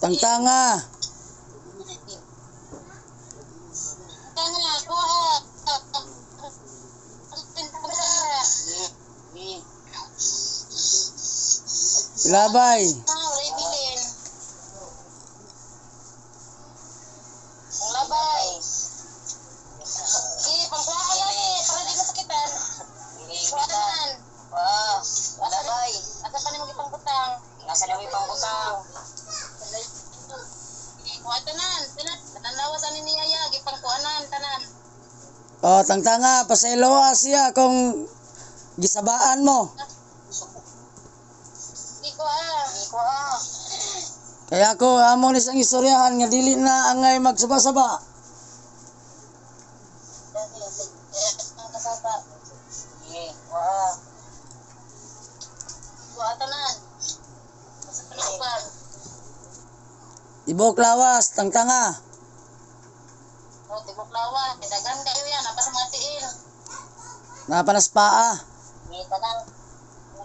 Tangtanga. Tanga ko. Ilabay. Labay. Pangkuha ko yan para di ka sakitan. Kuhaan. Labay. Asa pa ni mo ipangkutang? Nasa na mo ipangkutang? Kuha tanan. Tanan lawas ani ni Aya. Ipangkuhanan tanan. Oh, tangtanga, pasayloa siya kung gisabaan mo. Di ko ah. Kaya ako amo ni sang istoryahan nga dili na angay magsaba-saba. Ang kasaba. Kuha tanan. Asa pa ni mo Ibok lawas, tangtanga. O, tibok lawa. Dagan kayo yan. Apa sa mga tiil. Napanas paa. Hindi tanan.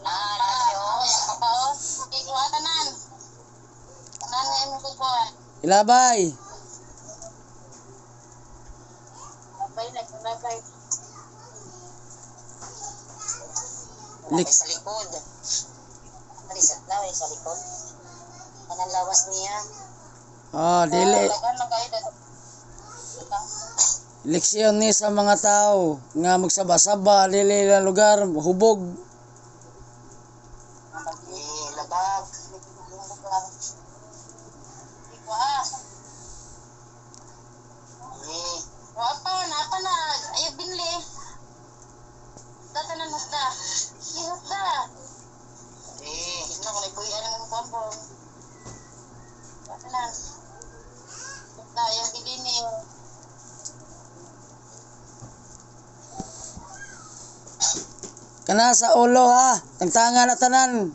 Lahat o. Yan ka pa o. Kuha tanan. Tanan nga yung kukuha. Ilabay. Labay. Lik Sa likod. Laway sa likod. Tanan lawas niya. oh, dili. Dagan lang kayo. Leksyon ni sa mga tao nga magsaba-saba dili na lugar hubog. Labag. Kuha. Napa na. Ayaw binli. Tatanan husda. Husda. Tignan ko na ipuyan ng bombong. Tatanan. Husda, ayaw bilini. Kana sa ulo ha, tangtanga na tanan.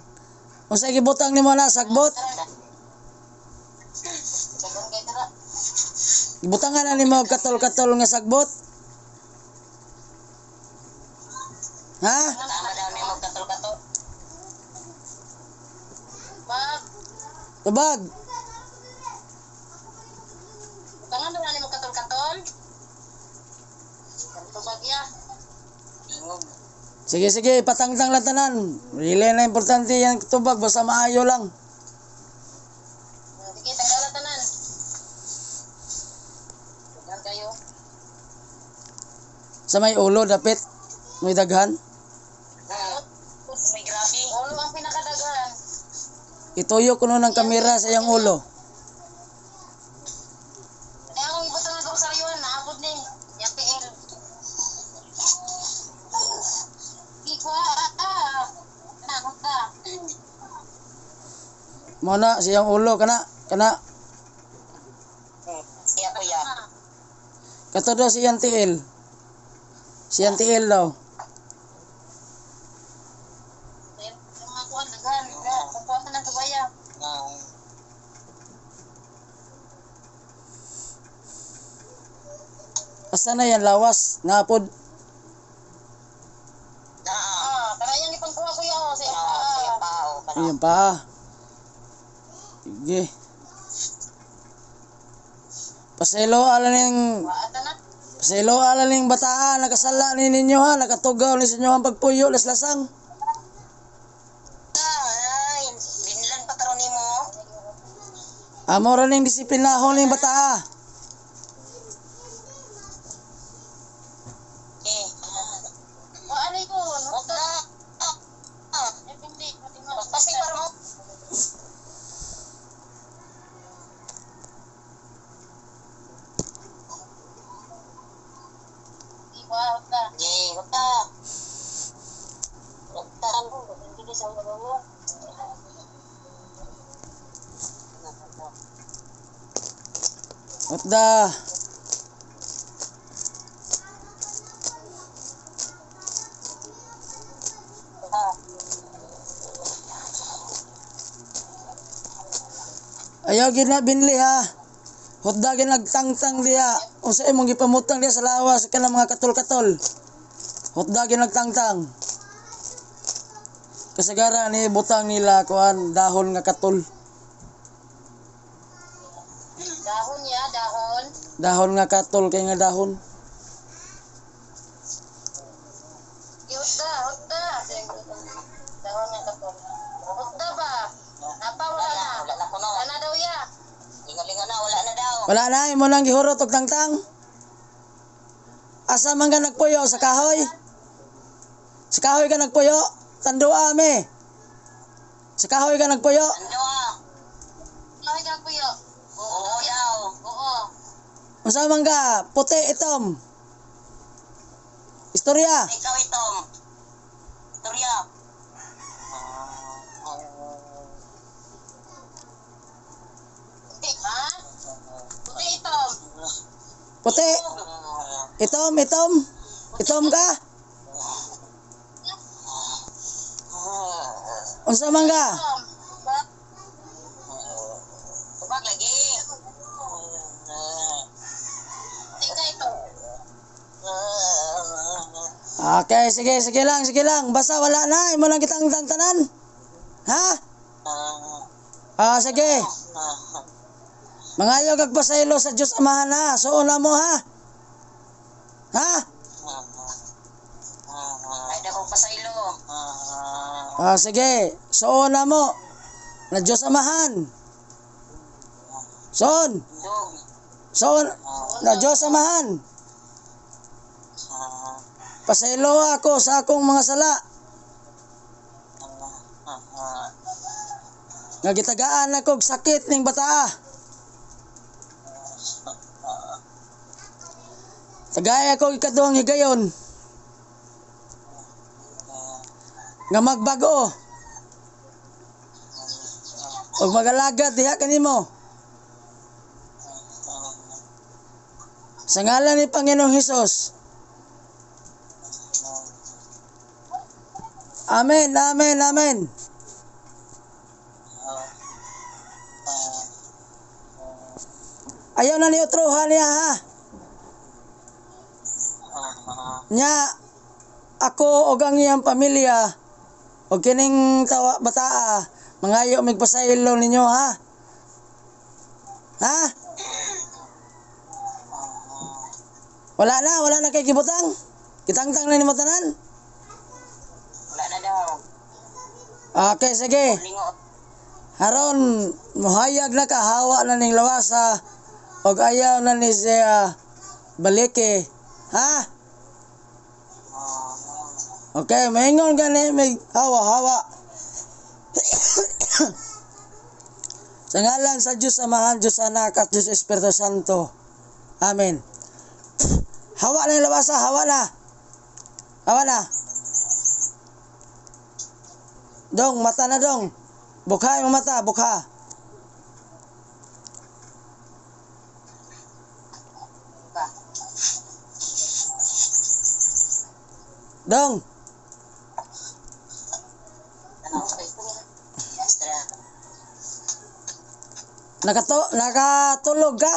Unsa gibutang nimo na sagbot? Sagon kayo tara. Gibutangan na nimo og katol-katol nga sagbot? Ha? Tama daw ni mo katol-katol. Bag. Tubag. Tangan na ni mo katol-katol. Tubag ya. Ingog. Sige, patangtang lang tanan. Dili na importante yan tubag basta maayo lang. Sige, tanggalan tanan. Tanggal kayo. Sa may ulo dapit may daghan. May grabe. Ulo ang pinakadaghan. Ituyo kuno ng kamera sa iyang ulo. Ano akong ibutang nga groceryuan, naabot ni. Yung PL. Nakot ka. Mo na siyang ulo kana. Siya ko yan. Kato daw siyang tiil. Siyang tiil daw. Yung mga kuhan, daghan. Kung kuhan na ng kabaya. Asa na yan lawas napod. Kana yung ipangkuha ko yun. Siya pao. Ayan pa. Sige. Paselo ala ning bataan nakasala ni ninyo ha, nakatugaw ni sa inyo ang pagpuyo laslasang. Ay, binilan pa karon nimo. Amo ra ning disiplinahon ning bataa. Ano ko? Pasti para mo. Otda. Ayaw gina binli ha. Hotda gin nagtangtang diha. Unsa imong gipamutang diha sa lawas kana mga katol-katol. Hotda gin nagtangtang. Kasagara ni butang nila kuan dahon nga katol. Dahon nga katol kay nga dahon. Hutda. Dahon nga katol. Hutda ba? Apa wala na? Wala na kuno. Wala na daw ya. Linga-linga na, wala na daw. Wala na, imo nang gihurot og tangtang. Asa man ka nagpuyo sa kahoy? Sa kahoy ka nagpuyo? Tandua me. Sa kahoy ka nagpuyo? Tandua. Kahoy ka puyo. Oo daw. Oo. Unsa man ka? Puti itom. Istorya. Ikaw itom. Storya. Ha? Puti itom. Puti. Itom. Itom ka? Unsa man ka? Tubag lagi. Tingka ito. Okay, sige lang. Basta wala na, imo lang kitang tanan. Ha? Sige. Mangayo kag pasaylo sa Dios Amahan ha. Suona mo ha. Ha? Ay na kong pasaylo. Sige. Suona mo. Na Dios Amahan. Son. Son. Na Dios Amahan. Pasaylo ako sa akong mga sala. Nga gitagaan ako og sakit ning bataa. Tagay ako ikaduhang higayon. Nga magbago. Og magalagad diha kanimo. Sa ngalan ni Panginoong Hesus. Amen. Ayaw na ni utrohan niya ha. Nya ako og ang iyang pamilya og kining bataa mangayo magpasaylo ninyo ha. Ha? Wala na kay gibutang. Kitangtang na ni mo tanan. Wala na daw. Okay, sige. Lingot. Haron mohayag na ka hawa na ning lawasa og ayaw na ni siya balike. Ha? Okay, maingon gani may hawa. Sa ngalan sa Diyos Amahan, Diyos Anak at Diyos Espiritu Santo. Amen. Hawa na yung lawasa, hawa na. Dong, mata na dong. Bukha yung mata, bukha. Dong. Nakatulog ka?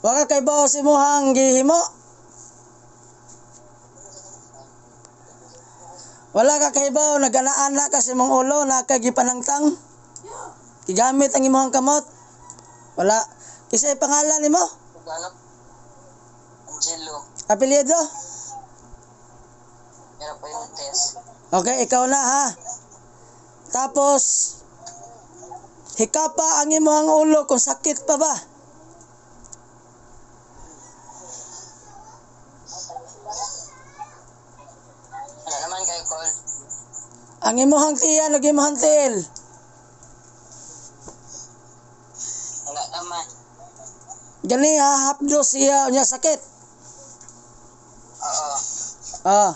Wala kay bawo si mohang gihimo? Wala ka kay bawo naganaan ka si mong ulo na kagipanangtang? Kigamit ang imong kamot? Wala. Kisay pangalan nimo? Angelo. Apelyido? Meron pa yung test. Okay, ikaw na ha. Tapos hikapa ang imong ulo kung sakit pa ba? Ano naman kay Col? Ang imong tiyan ug imong tiil. Wala naman. Gani ha, hapdo siya unya sakit. Oo.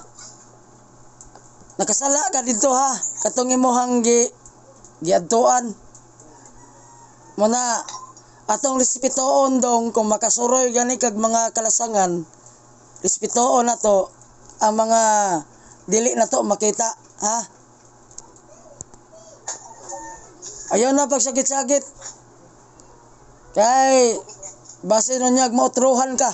Nakasala ka dito ha. Katong imong giadtuan. Muna atong respetuon dong kung makasuroy gani kag mga kalasangan. Respetuon nato ang mga dili nato makita, ha? Ayaw na pagsagit-sagit. Kay base nun niya mautruhan ka.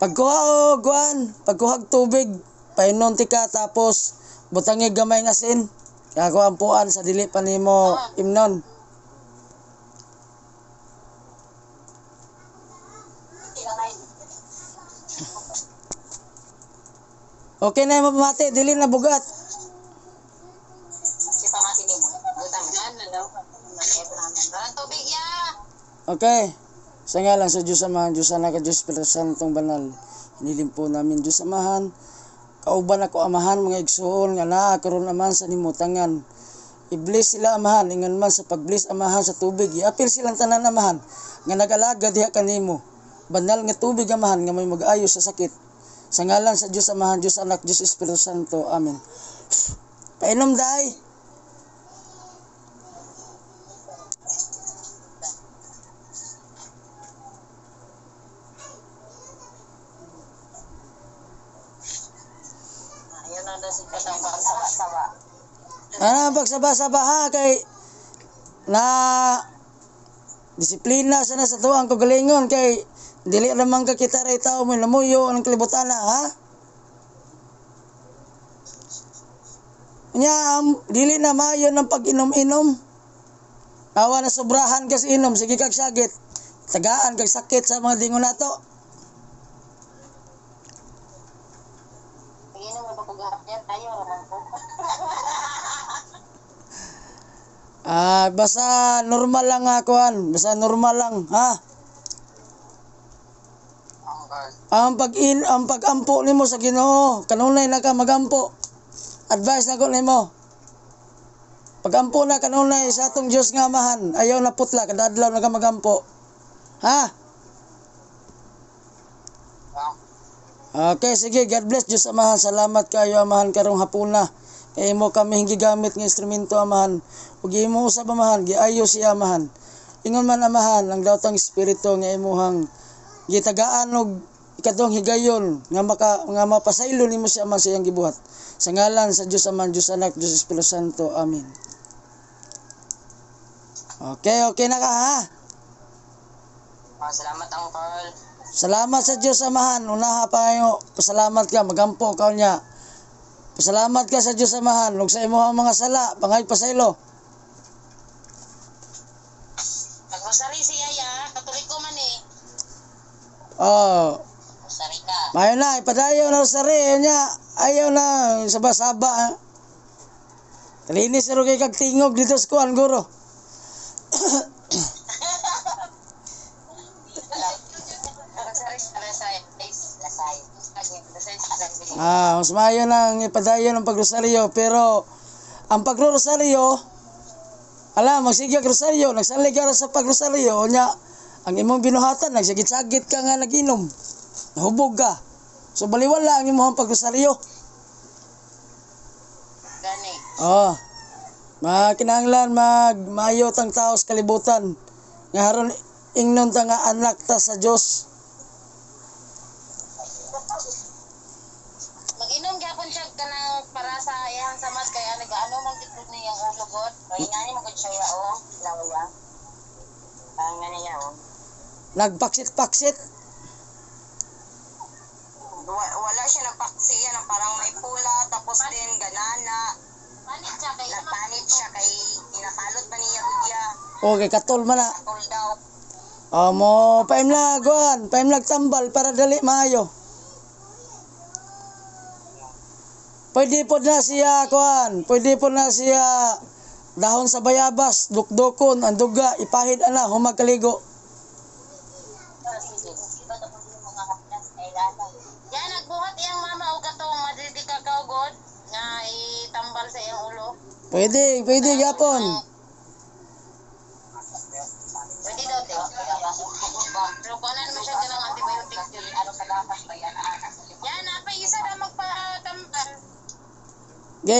Pagkuhag tubig, painon ti ka tapos butangi gamay nga asin. Kaya ko ampuan sa dili pa nimo imnon. Okay na yung mapamati, dili na bugat. Si pamati din mo. Butang yan na daw. Nakita namin. Parang tubig ya. Okay. Sa ngalan sa Diyos Amahan, Diyos Anak, at Diyos Espiritu Santong Banal. Hiniling po namin, Diyos Amahan. Kauban ako Amahan, mga igsoon, nga naa karon naman sa nimutangan. I-bless sila Amahan, ingon man sa pag-bless Amahan sa tubig. I-apil silang tanan Amahan, nga nag-alaga diha kanimo. Banal nga tubig Amahan, nga may mag-ayo sa sakit. Sa ngalan sa Diyos Amahan, Diyos Anak, Diyos Espiritu Santo. Amen. Painom dahi. Ayun na daw si Katang sawa-sawa. Ano pagsaba-saba ha kay na disiplina sana sa tuwang kagalingon kay dili naman ka kita ray tao mo lamuyo ang kalibutan na ha. Nya dili na maayo ng pag-inom-inom. Awa na sobrahan ka sa inom, sige kag sagit. Tagaan kag sakit sa mga dingon nato. Iinom mo ba kung gahapyan tayo ramang po. Basta normal lang nga kuan, basta normal lang ha. Ang pag-ampo nimo sa Ginoo, kanunay na ka magampo. Advice na ko nimo. Pag-ampo na kanunay sa atong Dios nga Amahan, ayaw na putla kada adlaw na ka magampo. Ha? Okay, sige, God bless Diyos Amahan. Salamat kayo Amahan karong hapuna. Kay mo kami gigamit nga instrumento Amahan. Ug imo usab Amahan, giayo siya Amahan. Ingon man Amahan, ang dawtang espiritu nga imuhang gitagaan og ikadong higayon nga mapasaylo nimo siya man sa iyang gibuhat. Sa ngalan sa Diyos Amahan, Diyos Anak, Diyos Espiritu Santo. Amen. Okay na ka ha? Salamat Uncle. Salamat sa Diyos Amahan. Unaha pa yung pasalamat ka, magampo ka niya. Pasalamat ka sa Diyos Amahan. Ug sa imong mga sala, pangay pasaylo. Magrosary siya ya, Katoliko man eh. Oh, Rosary ka. mayo na, ipadayo na sa niya. Ayaw na, saba-saba ha. Kalinis ro kay kag tingog dito sa kuan guro. Mas maayo nang ipadayon ang pagrosaryo, pero ang pagrosaryo, magsigig rosaryo, nagsalig ka sa pagrosaryo, nya ang imong binuhatan, nagsagit-sagit ka nga naginom, nahubog ka. So baliwala ang imong pagrosaryo. Gani. Kinahanglan maayot ang tao sa kalibutan. Nga haron ingnon ta nga anak ta sa Dios. Mag-inom gyapon siya kanang para sa iyang samad kay nagaano man gid ni yang ulo god. Kay ngani mo gud siya lawya. Ang ngani niya Nagpaksit-paksit. wala siya nagpaksiya na parang may pula tapos din ganana. Panit siya kay inakalot pa niya gudya. Okay, katol man na. Katol daw. Mo paimlag tambal para dali maayo. Pwede po na siya dahon sa bayabas, dukdukon, ang duga, ipahid ana, humagkaligo. Yan, nagbuhat iyang mama o katong madidi kakao god nga itambal sa iyang ulo. Pwede gapon. Pwede daw, te. Pero kung ano naman siya ganang antibiotics, ano sa gapas pa yan.